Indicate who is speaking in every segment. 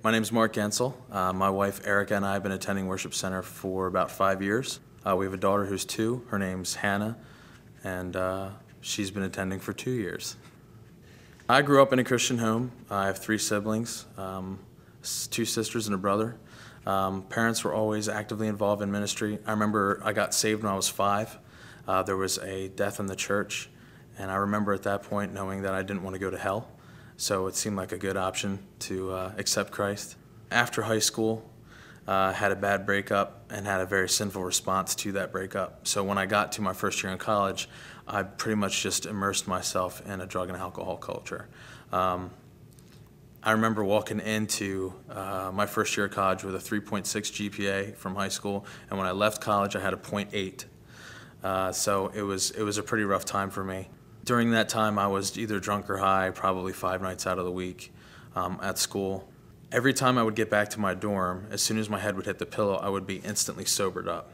Speaker 1: My name is Mark Gensel. My wife Erica and I have been attending Worship Center for about 5 years. We have a daughter who's 2. Her name's Hannah, and she's been attending for 2 years. I grew up in a Christian home. I have 3 siblings, 2 sisters and a brother. Parents were always actively involved in ministry. I remember I got saved when I was 5. There was a death in the church, and I remember at that point knowing that I didn't want to go to hell. So it seemed like a good option to accept Christ. After high school, had a bad breakup and had a very sinful response to that breakup. So when I got to my first year in college, I pretty much just immersed myself in a drug and alcohol culture. I remember walking into my first year of college with a 3.6 GPA from high school, and when I left college, I had a 0.8. So it was a pretty rough time for me. During that time, I was either drunk or high, probably 5 nights out of the week at school. Every time I would get back to my dorm, as soon as my head would hit the pillow, I would be instantly sobered up,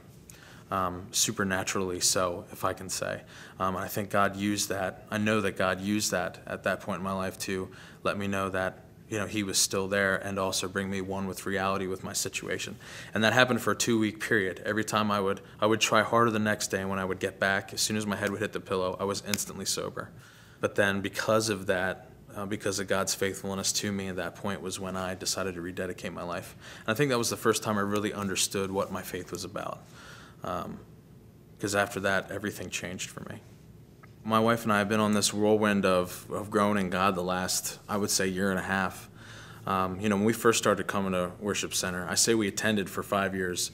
Speaker 1: supernaturally so, if I can say. And I think God used that. I know that God used that at that point in my life to let me know that He was still there and also bring me one with reality with my situation. And that happened for a 2-week period. Every time I would try harder the next day, and when I would get back, as soon as my head would hit the pillow, I was instantly sober. But then because of that, because of God's faithfulness to me at that point was when I decided to rededicate my life. And I think that was the first time I really understood what my faith was about. Because after that, everything changed for me. My wife and I have been on this whirlwind of growing in God the last, I would say, year and a half. When we first started coming to Worship Center, I say we attended for 5 years.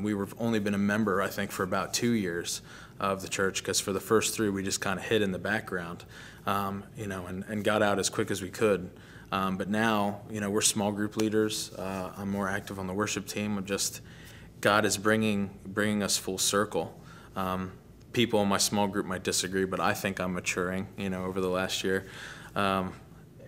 Speaker 1: We were only been a member, I think, for about 2 years of the church, because for the first 3, we just kind of hid in the background, and got out as quick as we could. But now, we're small group leaders. I'm more active on the worship team. God is bringing us full circle. People in my small group might disagree, but I think I'm maturing, over the last year.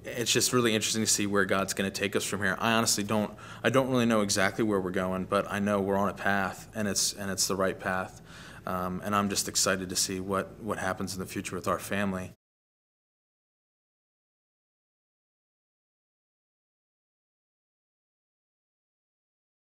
Speaker 1: It's just really interesting to see where God's going to take us from here. I honestly don't really know exactly where we're going, but I know we're on a path, and it's the right path. And I'm just excited to see what happens in the future with our family.